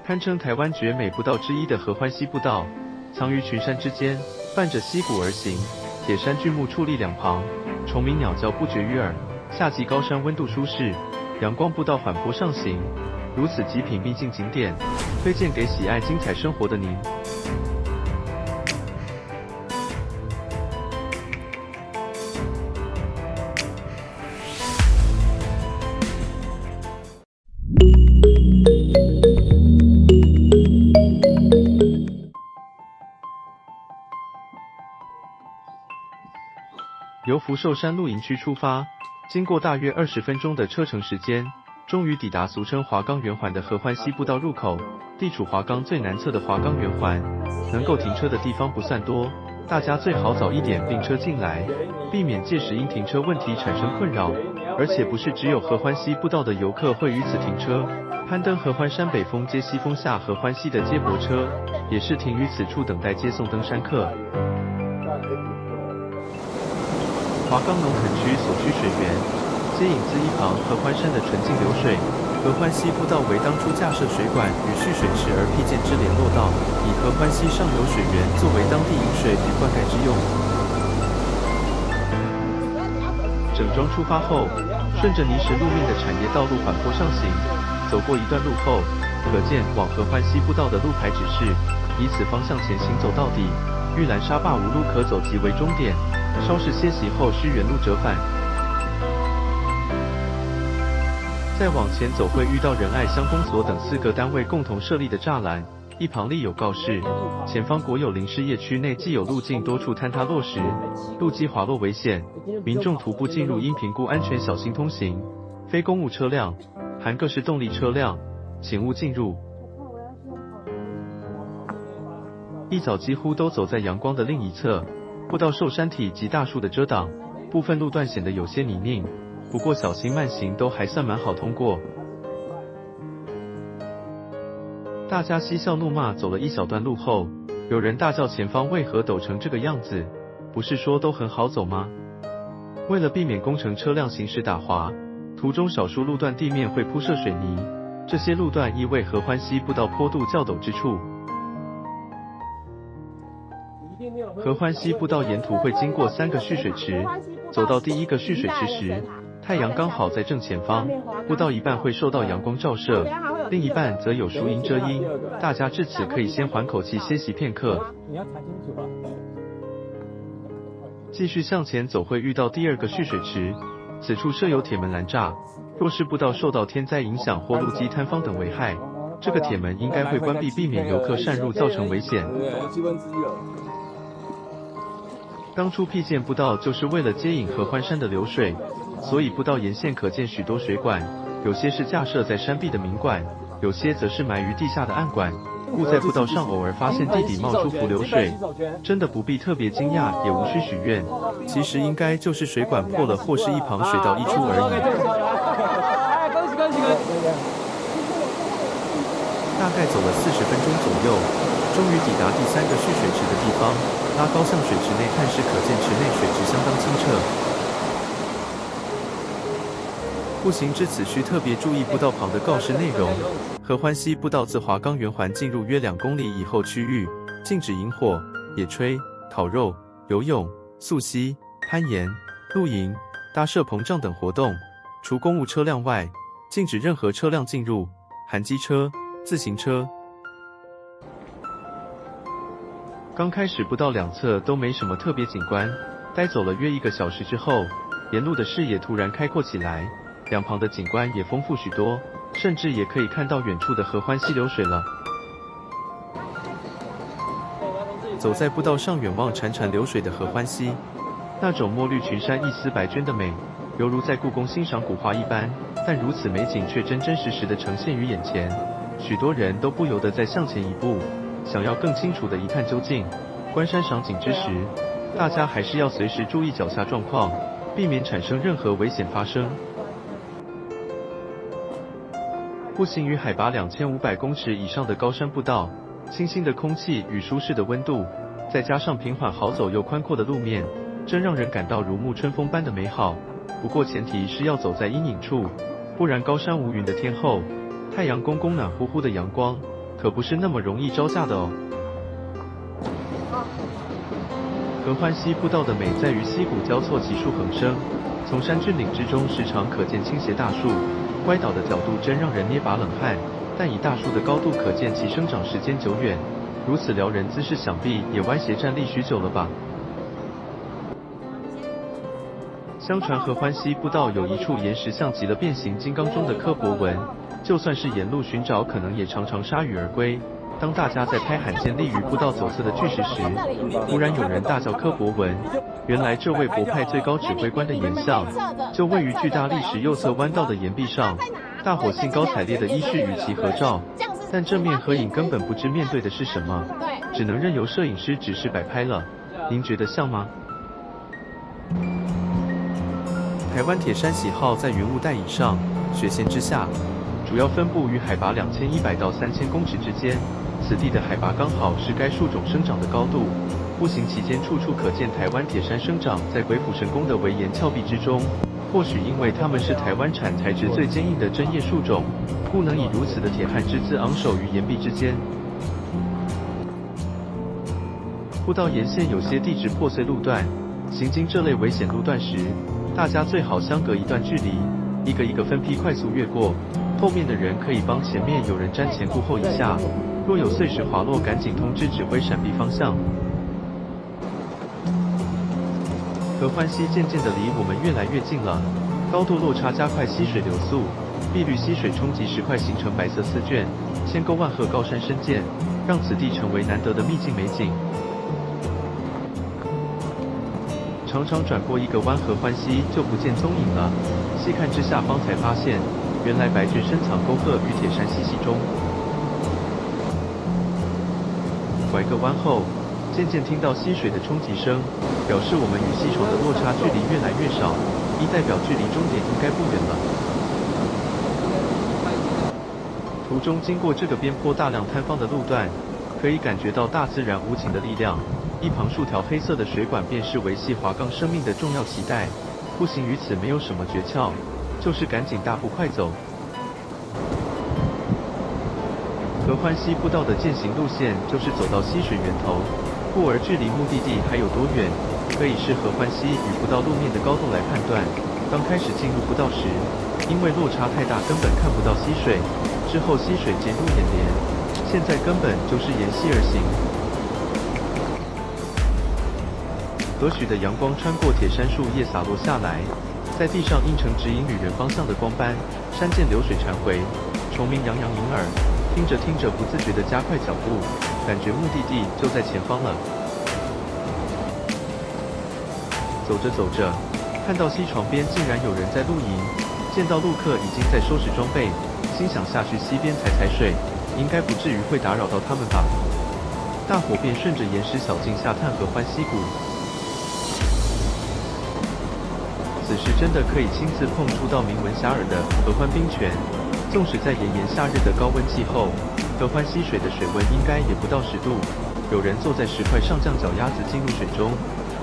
堪称台湾绝美步道之一的合欢溪步道，藏于群山之间，伴着溪谷而行，铁山巨木矗立两旁，虫鸣鸟叫不绝于耳。夏季高山温度舒适，阳光步道缓坡上行，如此极品秘境景点，推荐给喜爱精彩生活的您。由福寿山露营区出发，经过大约20分钟的车程时间，终于抵达俗称华冈圆环的合欢溪步道入口。地处华冈最南侧的华冈圆环，能够停车的地方不算多，大家最好早一点并车进来，避免届时因停车问题产生困扰。而且不是只有合欢溪步道的游客会于此停车，攀登合欢山北峰接西峰下合欢溪的接驳车，也是停于此处等待接送登山客。华冈农垦区所需水源，接引自一旁合欢山的纯净流水。合欢溪步道为当初架设水管与蓄水池而辟建之联络道，以合欢溪上游水源作为当地饮水与灌溉之用。整装出发后，顺着泥石路面的产业道路缓坡上行，走过一段路后，可见往合欢溪步道的路牌指示，以此方向前行走到底，玉兰沙坝无路可走即为终点。稍事歇息后需原路折返。再往前走会遇到仁爱乡公所等4个单位共同设立的栅栏，一旁立有告示，前方国有林试业区内既有路径多处坍塌落石，路基滑落危险，民众徒步进入应评估安全小心通行，非公务车辆含各式动力车辆请勿进入。一早几乎都走在阳光的另一侧，步道受山体及大树的遮挡，部分路段显得有些泥泞，不过小心慢行都还算蛮好通过。大家嬉笑怒骂走了一小段路后，有人大叫前方为何陡成这个样子，不是说都很好走吗？为了避免工程车辆行驶打滑，途中少数路段地面会铺设水泥，这些路段亦为合欢溪步道坡度较陡之处。合欢溪步道沿途会经过3个蓄水池，走到第1个蓄水池时，太阳刚好在正前方，步道一半会受到阳光照射，另一半则有树荫遮阴，大家至此可以先缓口气歇息片刻。继续向前走会遇到第2个蓄水池，此处设有铁门拦栅，若是步道受到天灾影响或路基坍方等危害，这个铁门应该会关闭，避免游客擅入造成危险。当初辟建步道就是为了接引合欢山的流水，所以步道沿线可见许多水管，有些是架设在山壁的明管，有些则是埋于地下的暗管，故在步道上偶尔发现地底冒出浮流水，真的不必特别惊讶，也无需许愿，其实应该就是水管破了或是一旁水道溢出而已。大概走了40分钟左右，终于抵达第3个蓄水池的地方，拉高向水池内看时，可见池内水质相当清澈。步行至此需特别注意步道旁的告示内容。合欢溪步道自华冈圆环进入约2公里以后区域，禁止引火、野炊、烤肉、游泳、溯溪、攀岩、露营、搭设棚帐等活动，除公务车辆外，禁止任何车辆进入，含机车、自行车。刚开始步道两侧都没什么特别景观，待走了约1个小时之后，沿路的视野突然开阔起来，两旁的景观也丰富许多，甚至也可以看到远处的合欢溪流水了。走在步道上，远望潺潺流水的合欢溪，那种墨绿群山一丝白鹃的美，犹如在故宫欣赏古画一般，但如此美景却真真实实地呈现于眼前，许多人都不由得再向前一步，想要更清楚地一探究竟。观山赏景之时，大家还是要随时注意脚下状况，避免产生任何危险发生。步行于海拔2500公尺以上的高山步道，清新的空气与舒适的温度，再加上平缓好走又宽阔的路面，真让人感到如沐春风般的美好。不过前提是要走在阴影处，不然高山无云的天后，太阳公公暖乎乎的阳光，可可不是那么容易招架的哦。合欢溪步道的美在于溪谷交错，奇树横生，从山峻岭之中时常可见倾斜大树，歪倒的角度真让人捏把冷汗。但以大树的高度可见其生长时间久远，如此撩人姿势，想必也歪斜站立许久了吧。相传合欢溪步道有一处岩石像极了变形金刚中的柯博文，就算是沿路寻找，可能也常常铩羽而归。当大家在拍罕见立于步道左侧的巨石时，忽然有人大叫柯博文，原来这位博派最高指挥官的岩像，就位于巨大砾石右侧弯道的岩壁上。大伙兴高采烈的依序与其合照，但正面合影根本不知面对的是什么，只能任由摄影师指示摆拍了。您觉得像吗？台湾铁山喜号在云雾带以上，雪线之下，主要分布于海拔2100到3000公尺之间。此地的海拔刚好是该树种生长的高度。步行期间，处处可见台湾铁山生长在鬼斧神工的围岩峭壁之中。或许因为它们是台湾产材质最坚硬的针叶树种，故能以如此的铁汉之姿昂首于岩壁之间。步道沿线有些地质破碎路段，行经这类危险路段时，大家最好相隔一段距离，一个分批快速越过。后面的人可以帮前面有人瞻前顾后一下，若有碎石滑落，赶紧通知指挥闪避方向。合欢溪渐渐地离我们越来越近了，高度落差加快溪水流速，碧绿溪水冲击石块形成白色丝卷，千沟万壑高山深涧，让此地成为难得的秘境美景。常常转过一个弯，合欢溪就不见踪影了。细看之下，方才发现，原来白菌深藏沟壑与铁山溪中。拐个弯后，渐渐听到溪水的冲击声，表示我们与溪床的落差距离越来越少，一代表距离终点应该不远了。途中经过这个边坡大量坍方的路段，可以感觉到大自然无情的力量。一旁数条黑色的水管便是维系华冈生命的重要脐带。步行于此没有什么诀窍，就是赶紧大步快走。合欢溪步道的践行路线就是走到溪水源头，故而距离目的地还有多远，可以视合欢溪与步道路面的高度来判断。刚开始进入步道时，因为落差太大，根本看不到溪水，之后溪水渐入眼帘，现在根本就是沿溪而行。和煦的阳光穿过铁杉树叶洒落下来，在地上映成指引旅人方向的光斑。山涧流水潺回，虫鸣洋洋迎耳。听着听着，不自觉地加快脚步，感觉目的地就在前方了。走着走着，看到溪床边竟然有人在露营，见到陆客已经在收拾装备，心想下去溪边踩踩水，应该不至于会打扰到他们吧。大伙便顺着岩石小径下探合欢溪谷。此时真的可以亲自碰触到名闻遐迩的合欢冰泉。纵使在炎炎夏日的高温气候，合欢溪水的水温应该也不到10度。有人坐在石块上将脚丫子进入水中，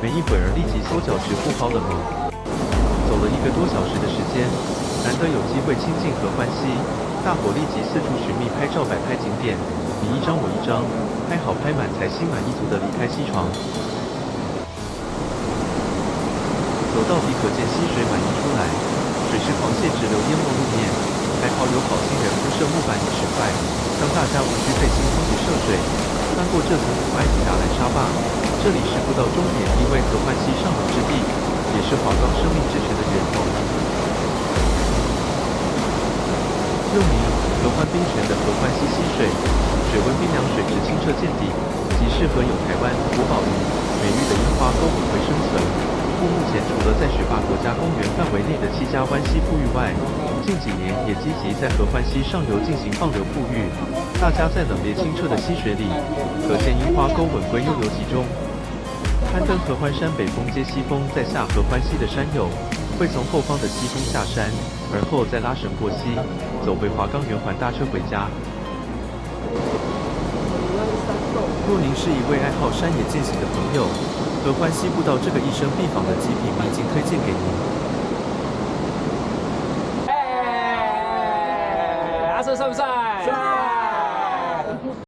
没一会儿立即缩脚直呼好冷哦。走了1个多小时的时间，难得有机会亲近合欢溪，大伙立即四处寻觅拍照摆拍景点，你一张我一张，拍好拍满才心满意足地离开溪床。走到底可见溪水满溢出来，水势狂泻直流淹没路面。还好有好心人铺设木板与石块，让大家无需费心冲洗涉水。翻过这层阻碍抵达蓝沙坝，这里是步道终点，因为合欢溪上游之地，也是华冈生命之泉的源头。又名合欢冰泉的合欢溪溪水，水温冰凉，水质清澈见底，极适合有台湾国宝鱼美誉的樱花沟吻龟生存。故目前除了在雪霸国家公园范围内的7家湾溪瀑浴外，近几年也积极在合欢溪上游进行放流瀑浴。大家在冷冽清澈的溪水里，可见樱花沟吻龟悠游其中。攀登合欢山北峰接西峰，在下合欢溪的山友会从后方的西峰下山，而后再拉绳过溪，走回华冈圆环搭车回家。若您是一位爱好山野践行的朋友，合欢溪步道这个一生必访的极品秘境推荐给您。阿瑟帅不帅？帅！